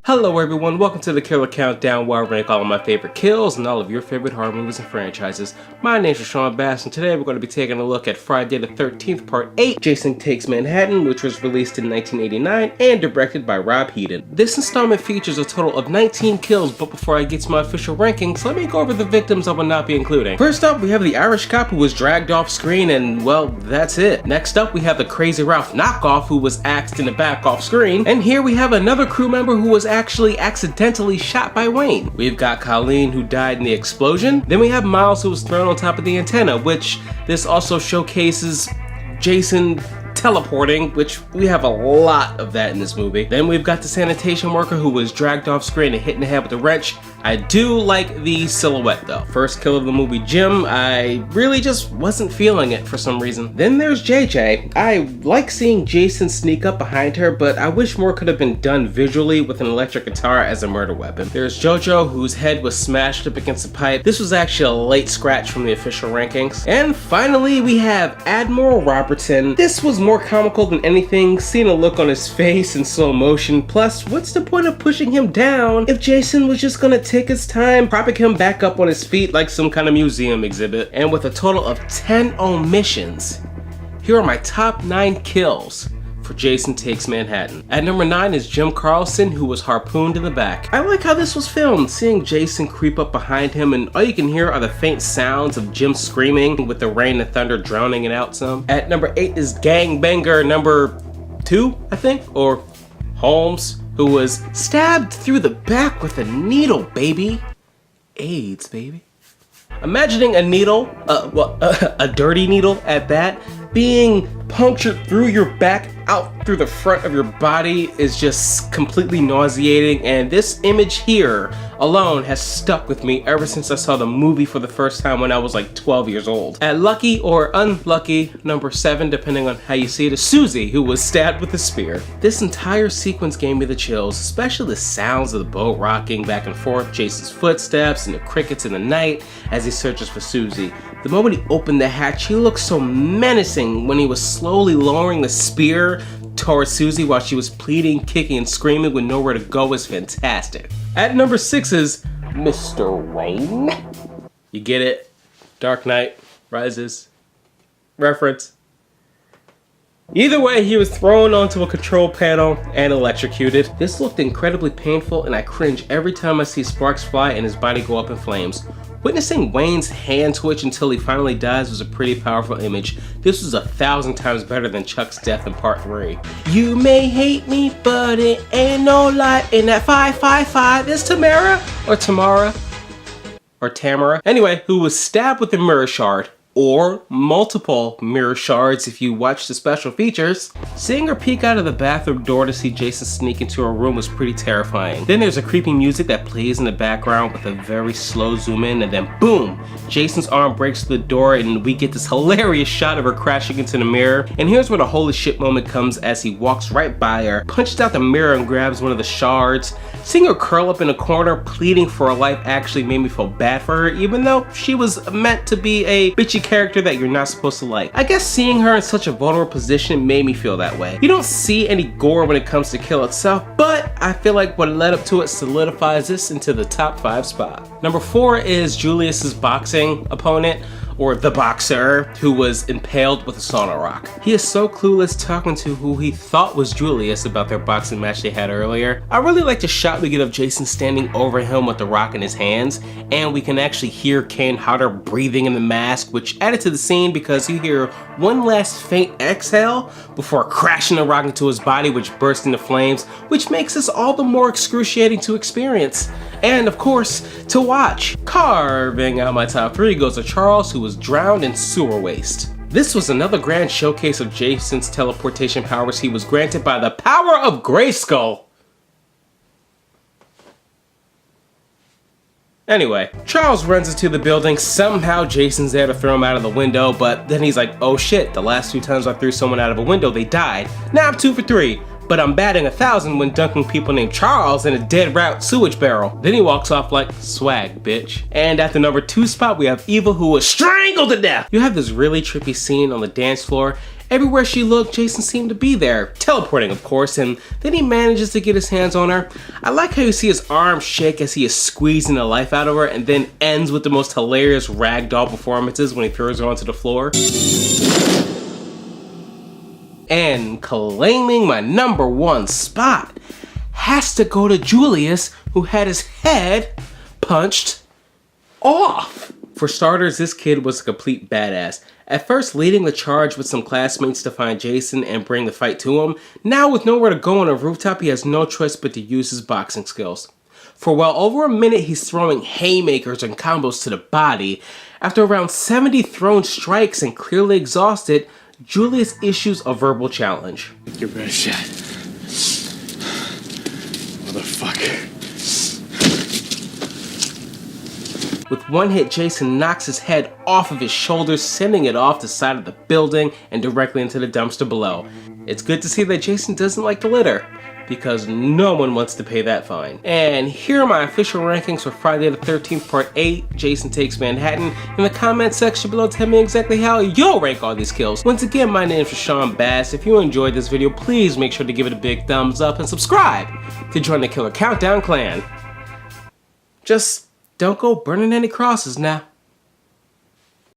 Hello everyone, welcome to the Killer Countdown, where I rank all of my favorite kills and all of your favorite horror movies and franchises. My name is Sean Bass, and today we're going to be taking a look at Friday the 13th Part 8, Jason Takes Manhattan, which was released in 1989 and directed by Rob Hedden. This installment features a total of 19 kills, but before I get to my official rankings, let me go over the victims I will not be including. First up, we have the Irish cop who was dragged off screen, and well, that's it. Next up, we have the Crazy Ralph knockoff who was axed in the back off screen, and here we have another crew member who was actually accidentally shot by Wayne. We've got Colleen who died in the explosion. Then we have Miles who was thrown on top of the antenna, which this also showcases Jason teleporting, which we have a lot of that in this movie. Then we've got the sanitation worker who was dragged off screen and hit in the head with a wrench. I do like the silhouette though. First kill of the movie, Jim, I really just wasn't feeling it for some reason. Then there's JJ. I like seeing Jason sneak up behind her, but I wish more could have been done visually with an electric guitar as a murder weapon. There's JoJo, whose head was smashed up against a pipe. This was actually a late scratch from the official rankings. And finally, we have Admiral Robertson. This was more comical than anything, seeing a look on his face in slow motion. Plus, what's the point of pushing him down if Jason was just gonna take his time, propping him back up on his feet like some kind of museum exhibit? And with a total of 10 omissions, here are my top 9 kills for Jason Takes Manhattan. At number 9 is Jim Carlson, who was harpooned in the back. I like how this was filmed, seeing Jason creep up behind him and all you can hear are the faint sounds of Jim screaming with the rain and thunder drowning it out some. At number 8 is Gangbanger number 2, I think, or Holmes, who was stabbed through the back with a needle, baby. AIDS, baby. Imagining a needle, a dirty needle at that, being punctured through your back out through the front of your body is just completely nauseating, and this image here alone has stuck with me ever since I saw the movie for the first time when I was like 12 years old. At lucky or unlucky number 7, depending on how you see it, is SUZI, who was stabbed with a spear. This entire sequence gave me the chills, especially the sounds of the boat rocking back and forth, Jason's footsteps, and the crickets in the night as he searches for SUZI. The moment he opened the hatch, he looked so menacing when he was slowly lowering the spear towards SUZI while she was pleading, kicking, and screaming with nowhere to go was fantastic. At number 6 is Mr. Wayne. You get it? Dark Knight Rises reference. Either way, he was thrown onto a control panel and electrocuted. This looked incredibly painful, and I cringe every time I see sparks fly and his body go up in flames. Witnessing Wayne's hand twitch until he finally dies was a pretty powerful image. This was 1,000 times better than Chuck's death in Part 3. You may hate me, but it ain't no light in that 555. Is TAMARA? Or TAMARA? Or TAMARA? Anyway, who was stabbed with a mirror shard. Or multiple mirror shards if you watch the special features. Seeing her peek out of the bathroom door to see Jason sneak into her room was pretty terrifying. Then there's a creepy music that plays in the background with a very slow zoom in, and then boom! Jason's arm breaks through the door and we get this hilarious shot of her crashing into the mirror. And here's where the holy shit moment comes as he walks right by her, punches out the mirror and grabs one of the shards. Seeing her curl up in a corner pleading for her life actually made me feel bad for her, even though she was meant to be a bitchy character that you're not supposed to like. I guess seeing her in such a vulnerable position made me feel that way. You don't see any gore when it comes to kill itself, but I feel like what led up to it solidifies this into the top 5 spot. Number 4 is Julius's boxing opponent, or the boxer, who was impaled with a sauna rock. He is so clueless talking to who he thought was Julius about their boxing match they had earlier. I really like the shot we get of Jason standing over him with the rock in his hands, and we can actually hear Kane Hodder breathing in the mask, which added to the scene because you hear one last faint exhale before crashing the rock into his body, which bursts into flames, which makes this all the more excruciating to experience. And of course, to watch. Carving out my top 3 goes to Charles, who was drowned in sewer waste. This was another grand showcase of Jason's teleportation powers he was granted by the power of Grayskull. Anyway, Charles runs into the building. Somehow Jason's there to throw him out of the window, but then he's like, oh shit, the last 2 times I threw someone out of a window, they died. Now I'm 2 for 3. but I'm batting 1,000 when dunking people named Charles in a dead rat sewage barrel. Then he walks off like, swag, bitch. And at the number 2 spot, we have Eva, who was strangled to death. You have this really trippy scene on the dance floor. Everywhere she looked, Jason seemed to be there, teleporting of course, and then he manages to get his hands on her. I like how you see his arms shake as he is squeezing the life out of her, and then ends with the most hilarious ragdoll performances when he throws her onto the floor. And claiming my number 1 spot has to go to Julius, who had his head punched off. For starters, this kid was a complete badass. At first leading the charge with some classmates to find Jason and bring the fight to him, now with nowhere to go on a rooftop, he has no choice but to use his boxing skills. For well over a minute, he's throwing haymakers and combos to the body. After around 70 thrown strikes and clearly exhausted, Julius issues a verbal challenge. Your best shot. Motherfucker. With one hit, Jason knocks his head off of his shoulders, sending it off the side of the building and directly into the dumpster below. It's good to see that Jason doesn't like the litter, because no one wants to pay that fine. And here are my official rankings for Friday the 13th Part 8, Jason Takes Manhattan. In the comment section below, tell me exactly how you'll rank all these kills. Once again, my name is Sean Bass. If you enjoyed this video, please make sure to give it a big thumbs up and subscribe to join the Killer Kountdown clan. Just don't go burning any crosses now.